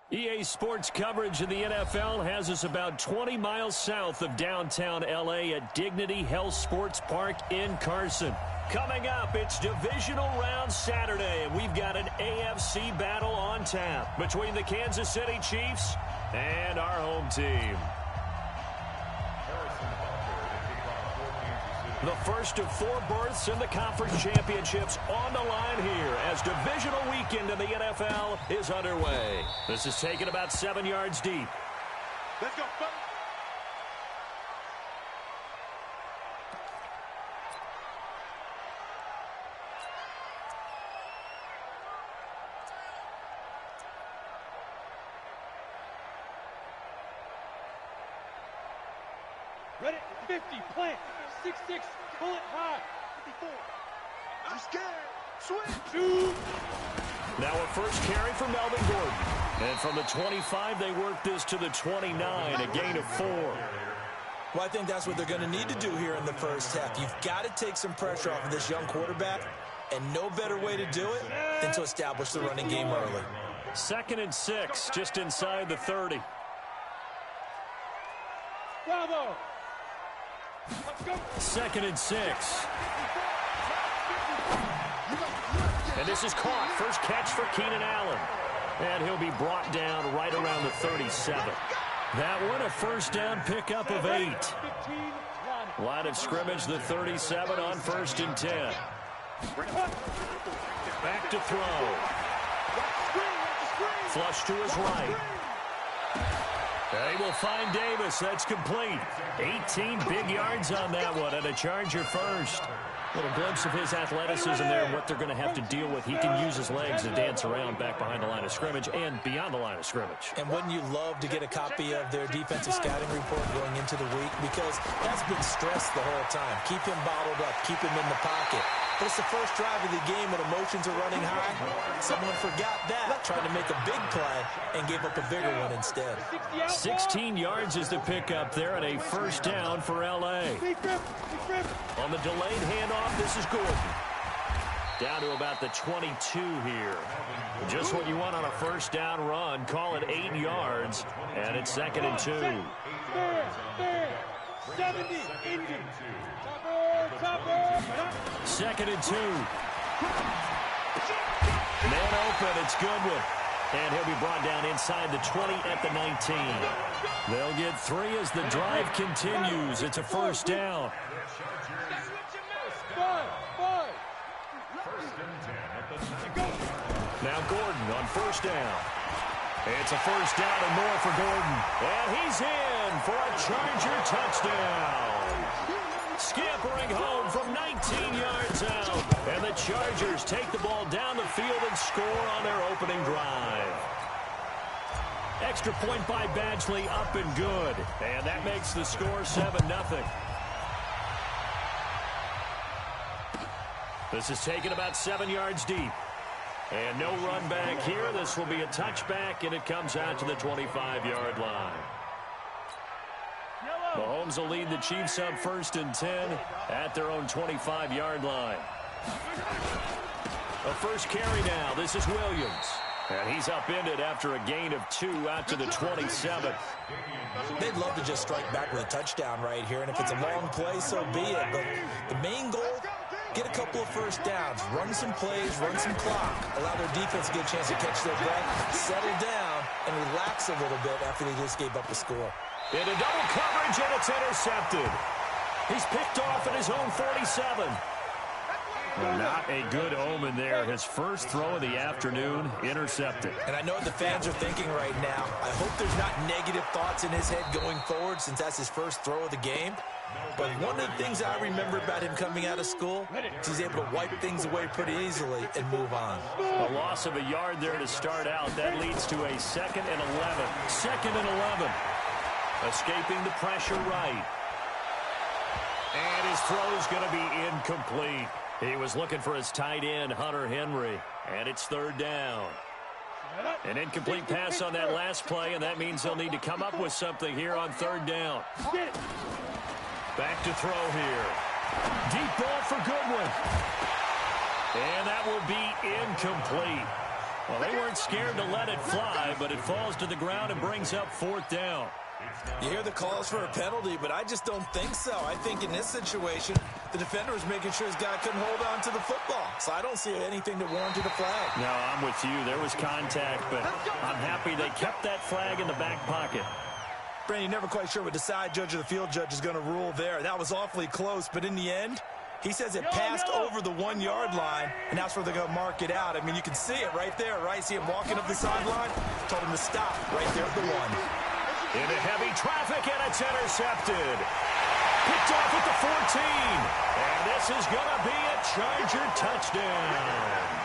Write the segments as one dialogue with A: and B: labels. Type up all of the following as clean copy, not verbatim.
A: EA Sports coverage of the NFL has us about 20 miles south of downtown L.A. at Dignity Health Sports Park in Carson. Coming up, it's Divisional Round Saturday, and we've got an AFC battle on tap between the Kansas City Chiefs and our home team. The first of 4 berths in the conference championships on the line here as divisional weekend in the NFL is underway. This is taken about 7 yards deep.
B: Let's go. Ready? 50, plant. 6-6, pull it high. 54. I'm scared. Switch. Shoot.
A: Now a first carry for Melvin Gordon. And from the 25, they work this to the 29, a gain of 4.
C: Well, I think that's what they're going to need to do here in the first half. You've got to take some pressure off of this young quarterback, and no better way to do it than to establish the running game early.
A: 2nd and 6, just inside the 30.
B: Bravo.
A: 2nd and 6. And this is caught. First catch for Keenan Allen. And he'll be brought down right around the 37. That one a first down pickup of 8. Line of scrimmage, the 37 on 1st and 10. Back to throw. Flush to his right. They will find Davis. That's complete. 18 big yards on that one, and a Charger first. A little glimpse of his athleticism there and what they're going to have to deal with. He can use his legs to dance around back behind the line of scrimmage and beyond the line of scrimmage.
C: And wouldn't you love to get a copy of their defensive scouting report going into the week? Because that's been stressed the whole time. Keep him bottled up. Keep him in the pocket. But it's the first drive of the game when emotions are running high. Someone forgot that, trying to make a big play, and gave up a bigger one instead.
A: 16 yards is the pickup there, and a first down for L.A. On the delayed handoff, this is Gordon. Down to about the 22 here. Just what you want on a first down run. Call it 8 yards, and it's 2nd and 2. 2nd and 2. Man open, it's Goodwin. And he'll be brought down inside the 20 at the 19. They'll get 3 as the drive continues. It's a first down. Now Gordon on first down. It's a first down and more for Gordon. And he's in for a Charger touchdown. Scampering home from 19 yards out. And the Chargers take the ball down the field and score on their opening drive. Extra point by Badgley, up and good. And that makes the score 7-0. This is taken about 7 yards deep. And no run back here. This will be a touchback, and it comes out to the 25-yard line. Mahomes will lead the Chiefs up 1st and 10 at their own 25-yard line. A first carry now. This is Williams. And he's upended after a gain of 2 out to the 27.
C: They'd love to just strike back with a touchdown right here, and if it's a long play, so be it. But the main goal, get a couple of first downs, run some plays, run some clock, allow their defense to get a chance to catch their breath, settle down, and relax a little bit after they just gave up the score.
A: Into double coverage, and it's intercepted. He's picked off at his own 47. Well, not a good omen there. His first throw of the afternoon, intercepted.
C: And I know what the fans are thinking right now. I hope there's not negative thoughts in his head going forward since that's his first throw of the game. But one of the things I remember about him coming out of school is he's able to wipe things away pretty easily and move on.
A: A loss of a yard there to start out. That leads to a 2nd and 11. 2nd and 11. Escaping the pressure right. And his throw's going to be incomplete. He was looking for his tight end, Hunter Henry. And it's 3rd down. An incomplete pass on that last play, and that means they'll need to come up with something here on 3rd down. Back to throw here. Deep ball for Goodwin. And that will be incomplete. Well, they weren't scared to let it fly, but it falls to the ground and brings up 4th down.
C: You hear the calls for a penalty, but I just don't think so. I think in this situation, the defender was making sure his guy couldn't hold on to the football. So I don't see anything that warranted a flag.
A: No, I'm with you. There was contact, but I'm happy they kept that flag in the back pocket.
C: Brandon, you're never quite sure what the side judge or the field judge is going to rule there. That was awfully close, but in the end, he says it passed over the 1-yard line, and that's where they're going to mark it out. I mean, you can see it right there, right? See him walking up the sideline? Told him to stop right there at the 1.
A: Into heavy traffic, and it's intercepted. Picked off at the 14. And this is going to be a Charger touchdown.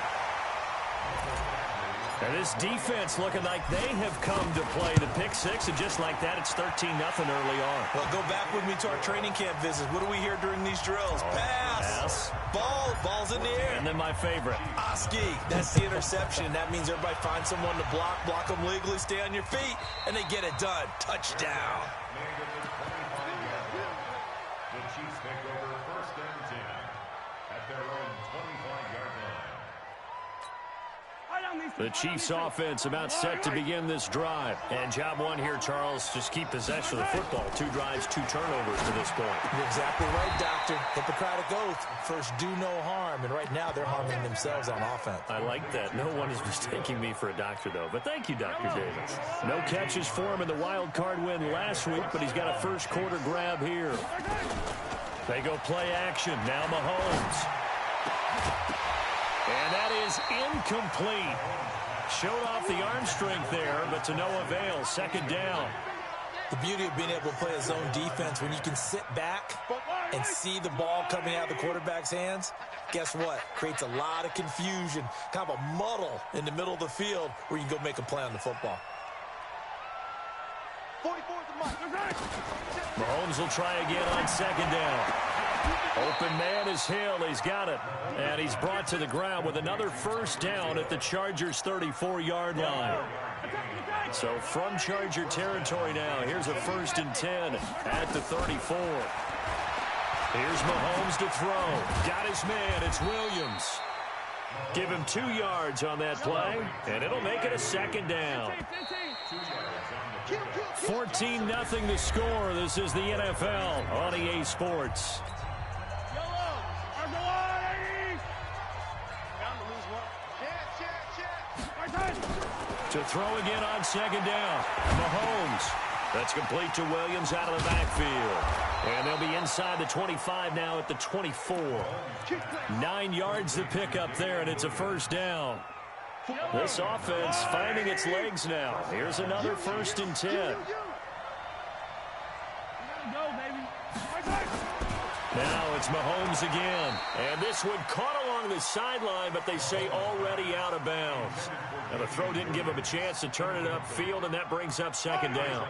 A: And this defense looking like they have come to play the pick six, and just like that, it's 13-0 early on.
C: Well, go back with me to our training camp visits. What do we hear during these drills? Pass. Ball's in the air.
A: And then my favorite.
C: Oski. That's the interception. That means everybody finds someone to block them legally, stay on your feet, and they get it done. Touchdown.
D: The Chiefs take over 1st and 10 at their own 25-yard line.
A: The Chiefs offense about set to begin this drive. And job one here, Charles, just keep possession of the football. 2 drives, 2 turnovers to this point.
C: You're exactly right, Doctor. Hippocratic oath. First, do no harm. And right now, they're harming themselves on offense.
A: I like that. No one is mistaking me for a doctor, though. But thank you, Dr. Davis. No catches for him in the wild card win last week, but he's got a first quarter grab here. They go play action. Now Mahomes. And that is incomplete. Showed off the arm strength there, but to no avail. 2nd down.
C: The beauty of being able to play a zone defense, when you can sit back and see the ball coming out of the quarterback's hands, guess what? Creates a lot of confusion, kind of a muddle in the middle of the field where you can go make a play on the football.
A: Mahomes will try again on 2nd down. Open man is Hill. He's got it. And he's brought to the ground with another 1st down at the Chargers' 34-yard line. So from Charger territory now, here's a 1st and 10 at the 34. Here's Mahomes to throw. Got his man. It's Williams. Give him 2 yards on that play, and it'll make it a 2nd down. 14-0 the score. This is the NFL on EA Sports. To throw again on 2nd down. Mahomes. That's complete to Williams out of the backfield. And they'll be inside the 25 now at the 24. 9 yards to pick up there, and it's a 1st down. This offense finding its legs now. Here's another 1st and 10. Now it's Mahomes again. And this one caught along the sideline, but they say already out of bounds. Now the throw didn't give him a chance to turn it upfield, and that brings up 2nd down.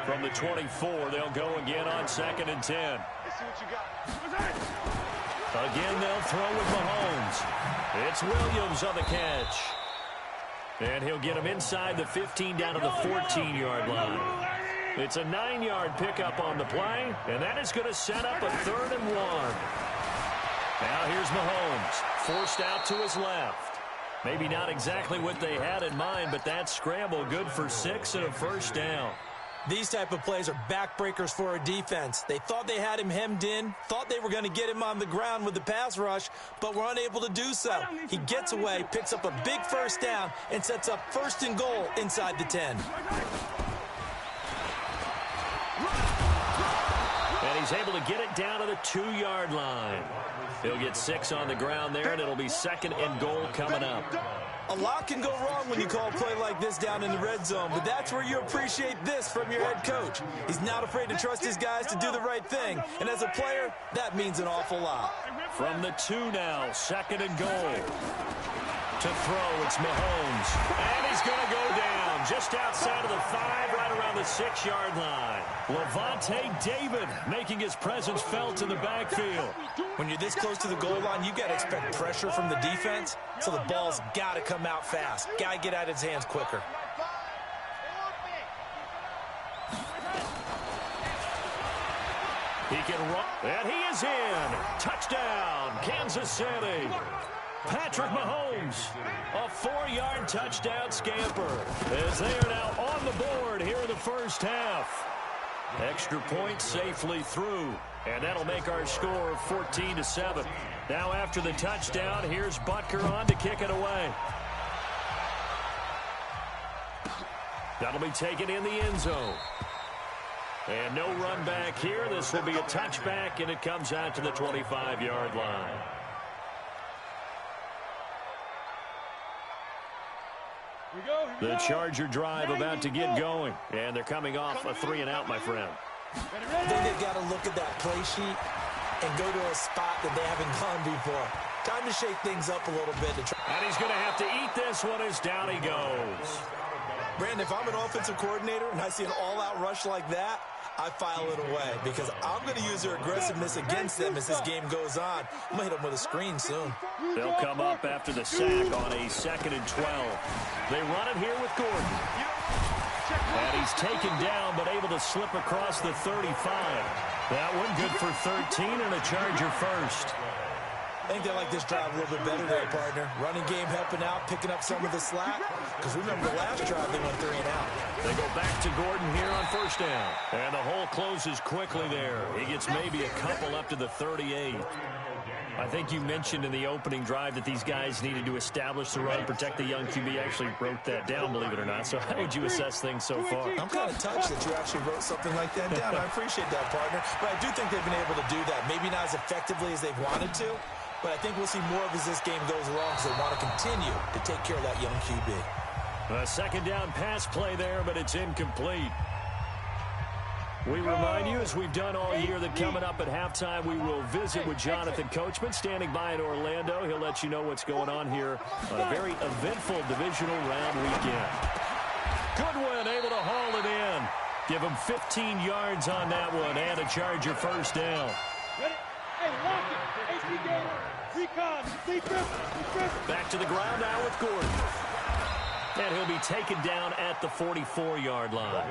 A: From the 24, they'll go again on 2nd and 10. Again, they'll throw with Mahomes. It's Williams on the catch. And he'll get him inside the 15 down to the 14-yard line. It's a 9-yard pickup on the play, and that is going to set up a 3rd and 1. Now here's Mahomes, forced out to his left. Maybe not exactly what they had in mind, but that scramble good for 6 and a 1st down.
C: These type of plays are backbreakers for a defense. They thought they had him hemmed in, thought they were going to get him on the ground with the pass rush, but were unable to do so. He gets away, picks up a big 1st down, and sets up 1st and goal inside the 10.
A: And he's able to get it down to the 2-yard line. He'll get 6 on the ground there, and it'll be 2nd and goal coming up.
C: A lot can go wrong when you call a play like this down in the red zone, but that's where you appreciate this from your head coach. He's not afraid to trust his guys to do the right thing, and as a player, that means an awful lot.
A: From the 2 now, 2nd and goal. To throw, it's Mahomes. And he's going to go down just outside of the 5, right around the 6-yard line. Levante David making his presence felt in the backfield.
C: When you're this close to the goal line, you got to expect pressure from the defense, so the ball's got to come out fast. Got to get out of his hands quicker.
A: He can run, and he is in. Touchdown, Kansas City. Patrick Mahomes, a 4-yard touchdown scamper, as they are now on the board here in the first half. Extra point safely through, and that'll make our score 14-7. Now after the touchdown, here's Butker on to kick it away. That'll be taken in the end zone. And no run back here. This will be a touchback, and it comes out to the 25-yard line. The Charger drive about to get going, and they're coming off a 3-and-out, my friend.
C: I think they've got to look at that play sheet and go to a spot that they haven't gone before. Time to shake things up a little bit.
A: And he's going to have to eat this one as down he goes.
C: Brandon, if I'm an offensive coordinator and I see an all-out rush like that, I file it away because I'm going to use their aggressiveness against them as this game goes on. I'm going to hit them with a screen soon.
A: They'll come up after the sack on a 2nd and 12. They run it here with Gordon. And he's taken down but able to slip across the 35. That one good for 13 and a Charger first.
C: I think they like this drive a little bit better there, partner. Running game helping out, picking up some of the slack. Because remember the last drive, they went 3-and-out.
A: They go back to Gordon here on first down. And the hole closes quickly there. He gets maybe a couple up to the 38. I think you mentioned in the opening drive that these guys needed to establish the run, protect the young QB. Actually wrote that down, believe it or not. So how would you assess things so far?
C: I'm kind of touched that you actually wrote something like that down. I appreciate that, partner. But I do think they've been able to do that. Maybe not as effectively as they've wanted to. But I think we'll see more of as this game goes along because they want to continue to take care of that young QB.
A: A 2nd down pass play there, but it's incomplete. We remind you, as we've done all year, that coming up at halftime, we will visit with Jonathan Coachman, standing by in Orlando. He'll let you know what's going on here on a very eventful divisional round weekend. Goodwin able to haul it in. Give him 15 yards on that one and a Charger first down. Back to the ground now with Gordon. And he'll be taken down at the 44-yard line.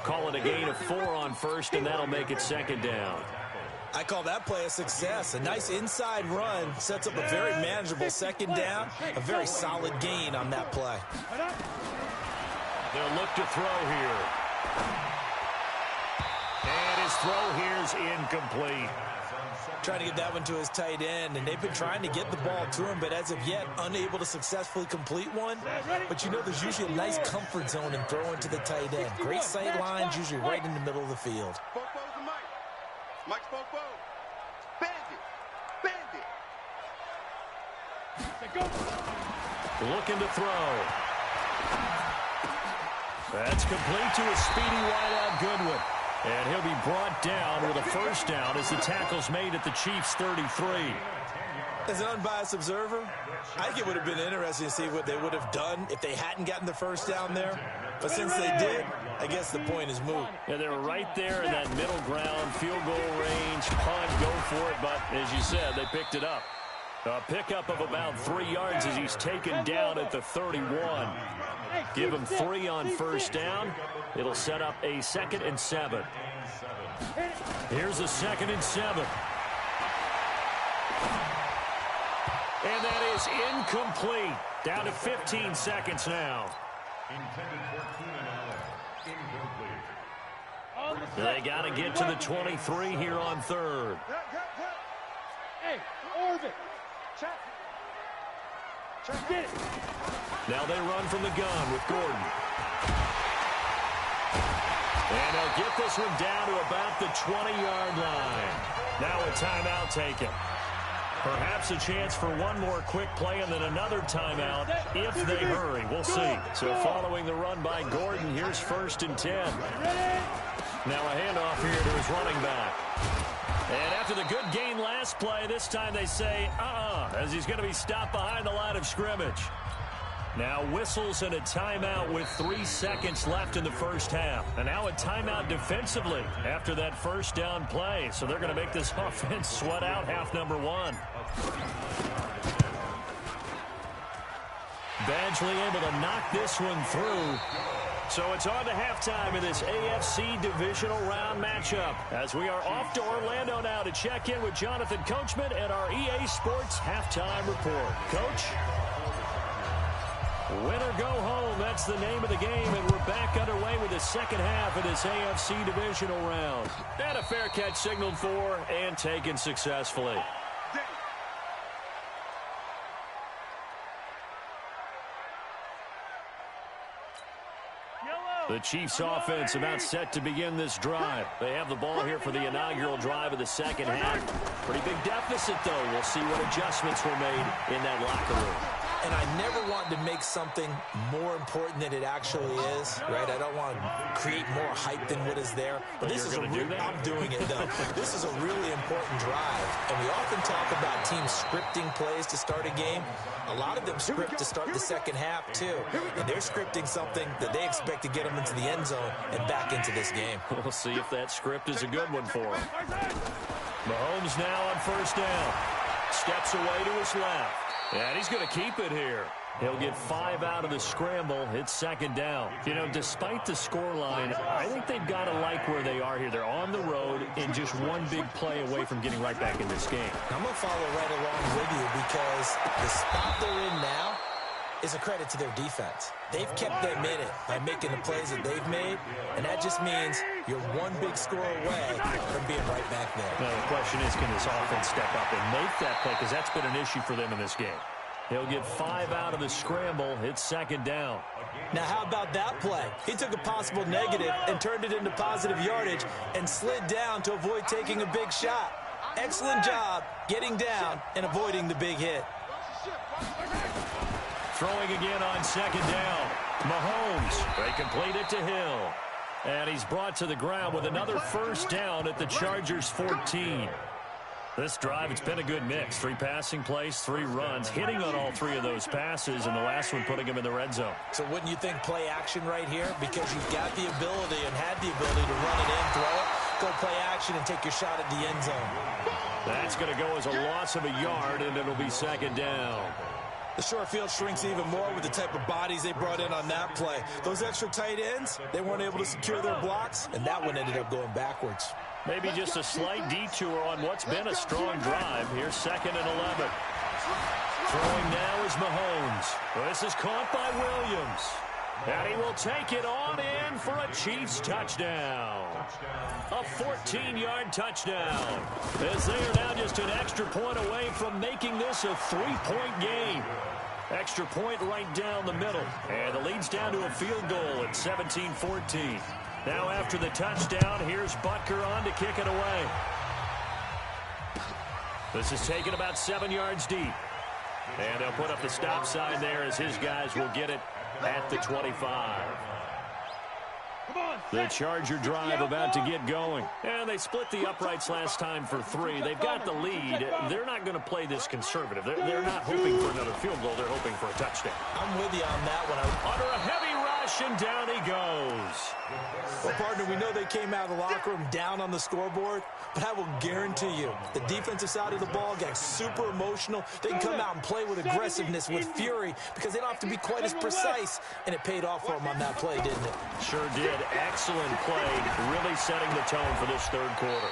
A: Call it a gain of 4 on first, and that'll make it 2nd down.
C: I call that play a success. A nice inside run sets up a very manageable 2nd down. A very solid gain on that play.
A: They'll look to throw here. And his throw here's incomplete.
C: Trying to get that one to his tight end, and they've been trying to get the ball to him, but as of yet, unable to successfully complete one. But you know there's usually a nice comfort zone in throwing to the tight end. Great sight lines, usually right in the middle of the field.
B: Mike spoke bow. Bandit.
A: Looking to throw. That's complete to a speedy wideout Goodwin. And he'll be brought down with a first down as the tackle's made at the Chiefs' 33.
C: As an unbiased observer, I think it would have been interesting to see what they would have done if they hadn't gotten the first down there. But since they did, I guess the point is moot.
A: Yeah, they were right there in that middle ground, field goal range, punt, go for it. But as you said, they picked it up. A pickup of about 3 yards as he's taken down at the 31. Give him 3 on first down. It'll set up a 2nd and 7. Here's a 2nd and 7. And that is incomplete. Down to 15 seconds now.
D: Intended for Keenan Allen. Incomplete.
A: They got to get to the 23 here on 3rd.
B: Hey, Orvin. Check. Get it.
A: Now they run from the gun with Gordon. And they'll get this one down to about the 20-yard line. Now a timeout taken. Perhaps a chance for one more quick play and then another timeout if they hurry. We'll see. So following the run by Gordon, here's 1st and 10. Now a handoff here to his running back. And after the good gain last play, this time they say, as he's going to be stopped behind the line of scrimmage. Now whistles and a timeout with 3 seconds left in the first half. And now a timeout defensively after that first down play. So they're going to make this offense sweat out half number 1. Badgley able to knock this one through. So it's on to halftime in this AFC divisional round matchup as we are off to Orlando now to check in with Jonathan Coachman and our EA Sports halftime report. Coach? Win or go home, that's the name of the game, and we're back underway with the second half of this AFC divisional round. And a fair catch signaled for and taken successfully. The Chiefs offense about set to begin this drive. They have the ball here for the inaugural drive of the second half. Pretty big deficit, though. We'll see what adjustments were made in that locker room.
C: And I never want to make something more important than it actually is, right? I don't want to create more hype than what is there. But this is I'm doing it, though. This is a really important drive. And we often talk about teams scripting plays to start a game. A lot of them script to start the second half, too. And they're scripting something that they expect to get them into the end zone and back into this game.
A: We'll see if that script is a good one for them. Mahomes now on first down. Steps away to his left. And he's going to keep it here. He'll get 5 out of the scramble. It's second down. You know, despite the scoreline, I think they've got to like where they are here. They're on the road and just one big play away from getting right back in this game.
C: I'm going to follow right along with you because the spot they're in now is a credit to their defense. They've kept them in it by making the plays that they've made, and that just means you're one big score away from being right back there.
A: Now, the question is, can this offense step up and make that play? Because that's been an issue for them in this game. He'll get 5 out of the scramble. It's second down.
C: Now, how about that play? He took a possible negative and turned it into positive yardage and slid down to avoid taking a big shot. Excellent job getting down and avoiding the big hit.
A: Throwing again on second down. Mahomes, they complete it to Hill. And he's brought to the ground with another first down at the Chargers' 14. This drive, it's been a good mix. 3 passing plays, 3 runs, hitting on all 3 of those passes, and the last one putting him in the red zone.
C: So wouldn't you think play action right here? Because you've got the ability and had the ability to run it in, throw it, go play action, and take your shot at the end zone.
A: That's going to go as a loss of a yard, and it'll be second down.
C: The short field shrinks even more with the type of bodies they brought in on that play. Those extra tight ends, they weren't able to secure their blocks, and that one ended up going backwards.
A: Maybe just a slight detour on what's been a strong drive. Here's second and 11. Throwing now is Mahomes. This is caught by Williams. And he will take it on in for a Chiefs touchdown. A 14-yard touchdown. As they are now just an extra point away from making this a 3-point game. Extra point right down the middle. And the lead's down to a field goal at 17-14. Now after the touchdown, here's Butker on to kick it away. This is taken about 7 yards deep. And they'll put up the stop sign there as his guys will get it at the 25. The Charger drive about to get going. And they split the uprights last time for 3. They've got the lead. They're not going to play this conservative. They're not hoping for another field goal. They're hoping for a touchdown.
C: I'm with you on that one.
A: Under a heavy rush, and down he goes.
C: Well, partner, we know they came out of the locker room down on the scoreboard, but I will guarantee you the defensive side of the ball got super emotional. They can come out and play with aggressiveness, with fury, because they don't have to be quite as precise, and it paid off for them on that play, didn't it?
A: Sure did. Excellent play, really setting the tone for this third quarter.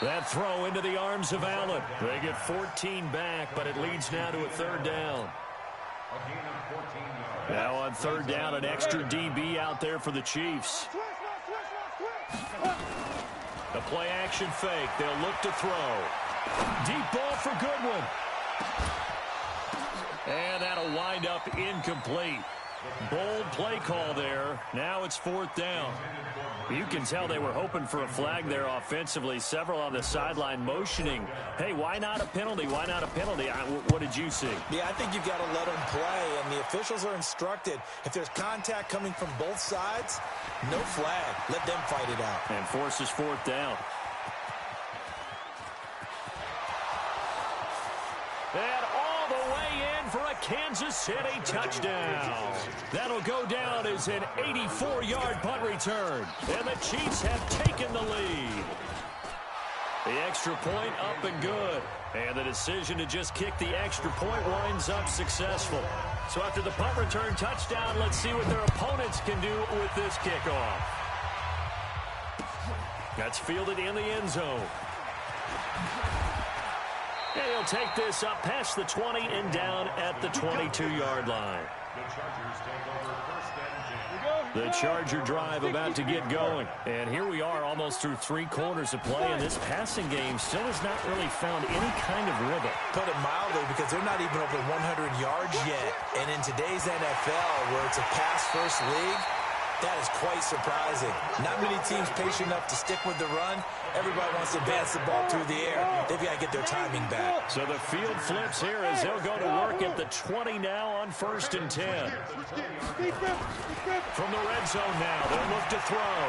A: That throw into the arms of Allen. They get 14 back, but it leads now to a third down. Now on third down, an extra DB out there for the Chiefs. The play action fake. They'll look to throw. Deep ball for Goodwin. And that'll wind up incomplete. Bold play call there. Now it's fourth down. You can tell they were hoping for a flag there offensively. Several on the sideline motioning. Hey, why not a penalty? Why not a penalty? What did you see?
C: Yeah, I think you've got to let them play, and the officials are instructed. If there's contact coming from both sides, no flag. Let them fight it out.
A: And forces fourth down. And all the way in for a Kansas City touchdown. That'll go down as an 84-yard punt return. And the Chiefs have taken the lead. The extra point up and good. And the decision to just kick the extra point winds up successful. So after the punt return touchdown, let's see what their opponents can do with this kickoff. That's fielded in the end zone. And he'll take this up past the 20 and down at the 22-yard line. The Charger drive about to get going. And here we are almost through 3 quarters of play, and this passing game still has not really found any kind of rhythm.
C: Put it mildly, because they're not even over 100 yards yet. And in today's NFL, where it's a pass-first league, that is quite surprising. Not many teams patient enough to stick with the run. Everybody wants to advance the ball through the air. They've got to get their timing back.
A: So the field flips here as they'll go to work at the 20 now on 1st and 10. From the red zone now, they'll look to throw.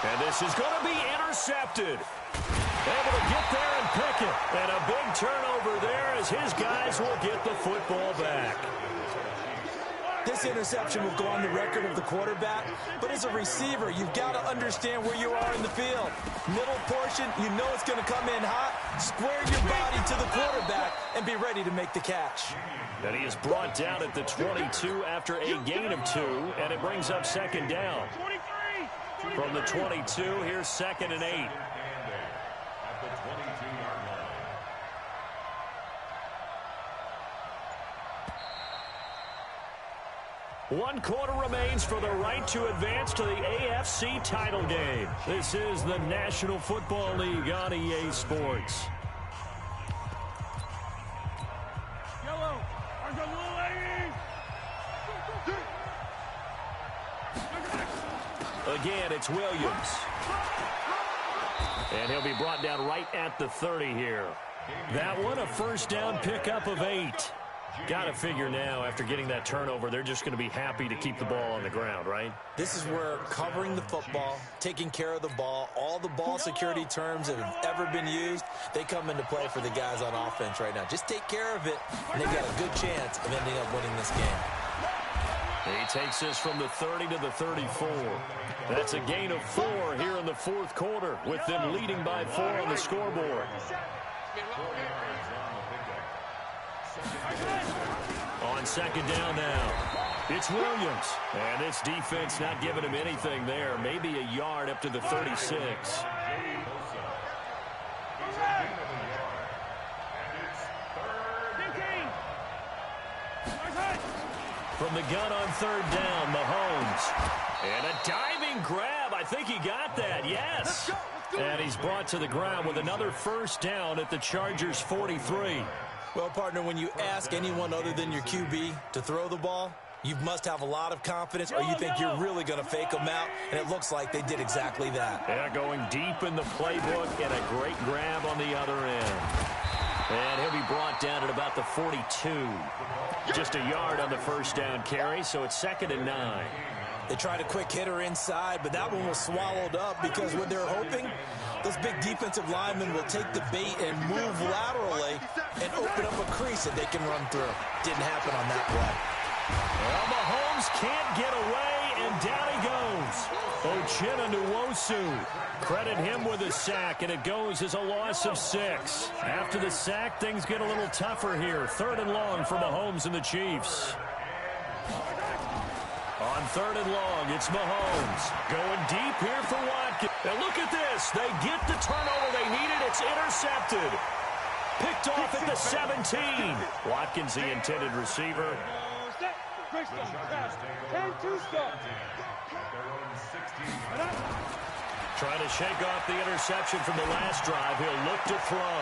A: And this is going to be intercepted. Able to get there and pick it. And a big turnover there as his guys will get the football back.
C: This interception will go on the record of the quarterback, but as a receiver, you've got to understand where you are in the field. Middle portion, you know it's going to come in hot. Square your body to the quarterback and be ready to make the catch.
A: And he is brought down at the 22 after a gain of 2, and it brings up 2nd down. From the 22, here's 2nd and 8. One quarter remains for the right to advance to the AFC title game. This is the National Football League on EA Sports.
B: Yellow,
A: again, it's Williams. And he'll be brought down right at the 30 here. That one, a 1st down pickup of 8. Got to figure now, after getting that turnover, they're just going to be happy to keep the ball on the ground, right?
C: This is where covering the football, taking care of the ball, all the ball security terms that have ever been used, they come into play for the guys on offense right now. Just take care of it, and they've got a good chance of ending up winning this game.
A: He takes this from the 30 to the 34. That's a gain of 4 here in the 4th quarter, with them leading by 4 on the scoreboard. On 2nd down now, it's Williams. And this defense not giving him anything there. Maybe a yard up to the 36. From the gun on 3rd down, Mahomes. And a diving grab. I think he got that, yes. And he's brought to the ground with another 1st down at the Chargers' 43.
C: Well, partner, when you ask anyone other than your QB to throw the ball, you must have a lot of confidence, or you think you're really going to fake them out, and it looks like they did exactly that.
A: Yeah, going deep in the playbook, and a great grab on the other end. And he'll be brought down at about the 42. Just a yard on the 1st down carry, so it's 2nd and 9.
C: They tried a quick hitter inside, but that one was swallowed up because what they're hoping, those big defensive linemen will take the bait and move laterally and open up a crease that they can run through. Didn't happen on that play.
A: Well, Mahomes can't get away, and down he goes. Uchenna Nwosu. Credit him with a sack, and it goes as a loss of 6. After the sack, things get a little tougher here. 3rd and long for Mahomes and the Chiefs. On 3rd and long, it's Mahomes. Going deep here for Watkins. And look at this. They get the turnover they needed. It's intercepted. Picked off at the 17. Watkins, the intended receiver. Trying to shake off the interception from the last drive. He'll look to throw.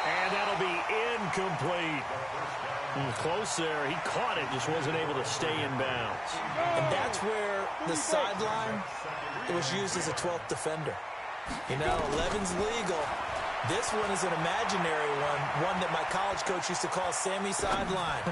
A: And that'll be incomplete. Close there. He caught it, just wasn't able to stay in bounds.
C: And that's where the sideline, it was used as a 12th defender. You know, 11's legal. This one is an imaginary one that my college coach used to call Sammy Sideline.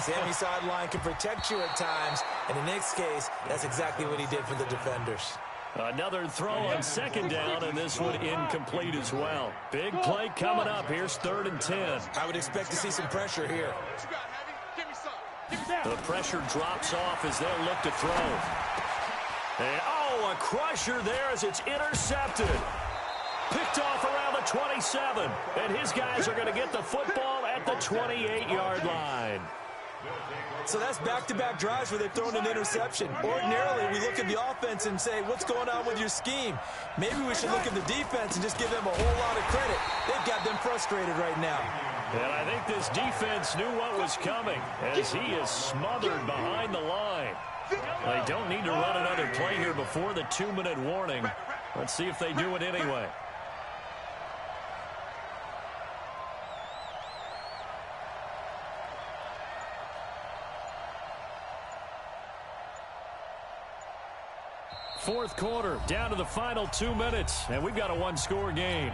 C: Sammy Sideline can protect you at times, and in this case, that's exactly what he did for the defenders.
A: Another throw on 2nd down, and this one incomplete as well. Big play coming up. Here's 3rd and 10.
C: I would expect to see some pressure here.
A: The pressure drops off as they'll look to throw. And, a crusher there as it's intercepted. Picked off around the 27. And his guys are going to get the football at the 28-yard line.
C: So that's back-to-back drives where they've thrown an interception. Ordinarily, we look at the offense and say, what's going on with your scheme? Maybe we should look at the defense and just give them a whole lot of credit. They've got them frustrated right now.
A: And I think this defense knew what was coming as he is smothered behind the line. They don't need to run another play here before the 2-minute warning. Let's see if they do it anyway. Fourth quarter, down to the final 2 minutes, and we've got a one-score game.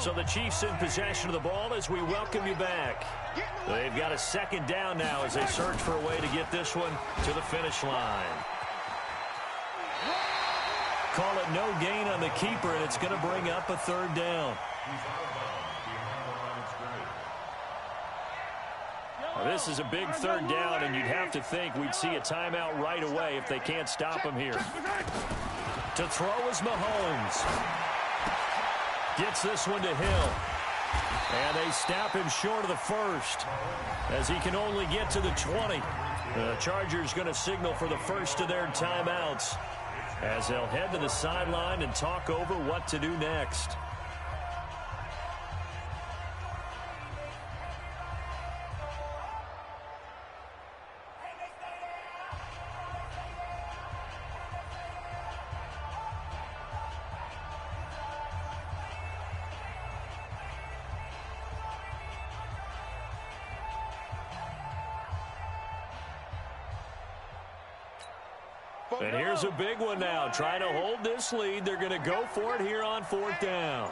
A: So the Chiefs in possession of the ball as we welcome you back. They've got a second down now as they search for a way to get this one to the finish line. Call it no gain on the keeper, and it's going to bring up a third down. Now, this is a big third down, and you'd have to think we'd see a timeout right away if they can't stop him here. To throw is Mahomes. Gets this one to Hill. And they snap him short of the first as he can only get to the 20. The Chargers going to signal for the first of their timeouts as they'll head to the sideline and talk over what to do next. And here's a big one now. Trying to hold this lead. They're going to go for it here on fourth down.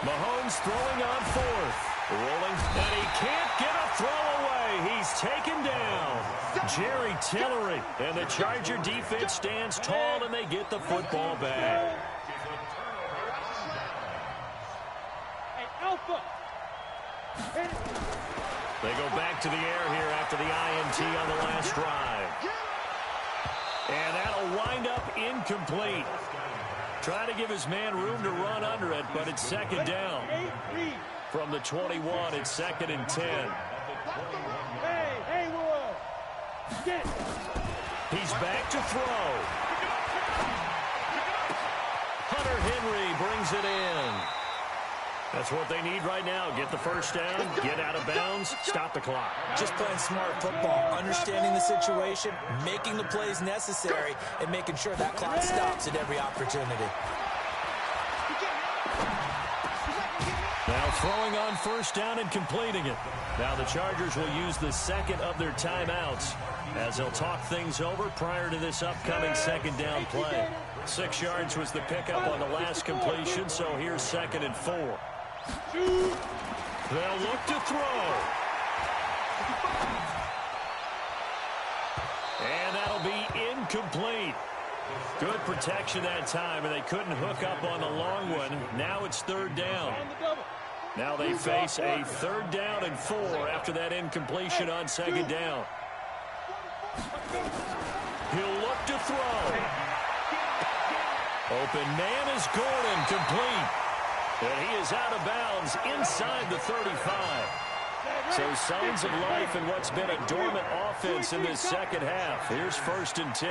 A: Mahomes throwing on fourth. Rolling, and he can't get a throw away. He's taken down. Jerry Tillery. And the Charger defense stands tall, and they get the football back. They go back to the air here after the INT on the last drive. And that'll wind up incomplete. Trying to give his man room to run under it, but it's second down. From the 21, it's second and 10. He's back to throw. Hunter Henry brings it in. That's what they need right now. Get the first down, get out of bounds, stop the clock.
C: Just playing smart football, understanding the situation, making the plays necessary, and making sure that clock stops at every opportunity.
A: Now throwing on first down and completing it. Now the Chargers will use the second of their timeouts as they'll talk things over prior to this upcoming second down play. 6 yards was the pickup on the last completion, so here's second and 4. They'll look to throw. And that'll be incomplete. Good protection that time, and they couldn't hook up on the long one. Now it's third down. Now they face a third down and 4 after that incompletion on second down. He'll look to throw. Open man is Gordon, complete. And he is out of bounds inside the 35. So signs of life in what's been a dormant offense in this second half. Here's first and 10.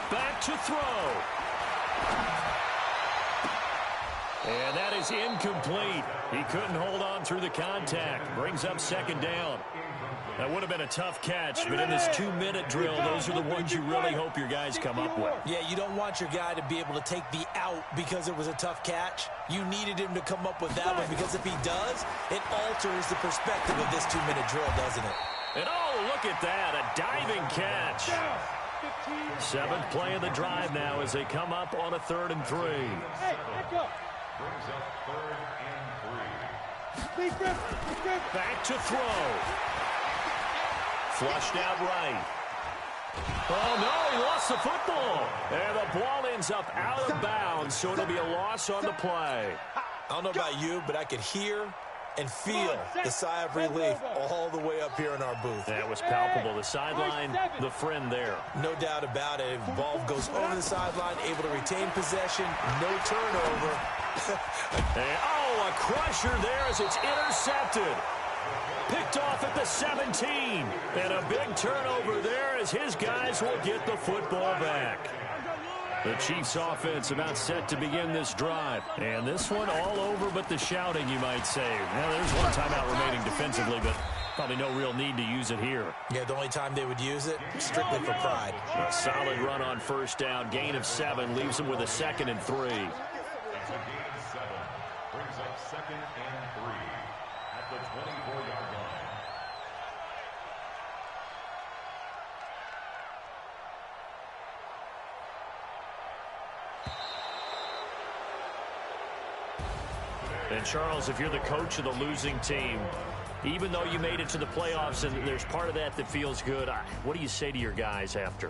A: Back to throw. And that is incomplete. He couldn't hold on through the contact. Brings up second down. That would have been a tough catch, but in this 2-minute drill, those are the ones you really hope your guys come up with.
C: Yeah, you don't want your guy to be able to take the out because it was a tough catch. You needed him to come up with that one because if he does, it alters the perspective of this 2-minute drill, doesn't it?
A: And oh, look at that, a diving catch. 7th play of the drive now as they come up on a 3rd and 3.
B: Hey, back up.
D: Brings up 3rd and 3.
A: Back to throw. Flushed out right. Oh, no, he lost the football. And the ball ends up out of bounds, so it'll be a loss on the play.
C: I don't know about you, but I could hear and feel the sigh of relief all the way up here in our booth.
A: That was palpable. The sideline, the friend there.
C: No doubt about it. Ball goes over the sideline, able to retain possession, no turnover.
A: A crusher there as it's intercepted. Picked off at the 17. And a big turnover there as his guys will get the football back. The Chiefs offense about set to begin this drive. And this one all over but the shouting, you might say. Now, there's one timeout remaining defensively, but probably no real need to use it here.
C: Yeah, the only time they would use it, strictly for pride.
A: A solid run on first down. Gain of 7 leaves them with a 2nd and 3.
D: It's a gain of 7. Brings up 2nd and 3 at the 24-yard line.
A: And, Charles, if you're the coach of the losing team, even though you made it to the playoffs and there's part of that feels good, what do you say to your guys after?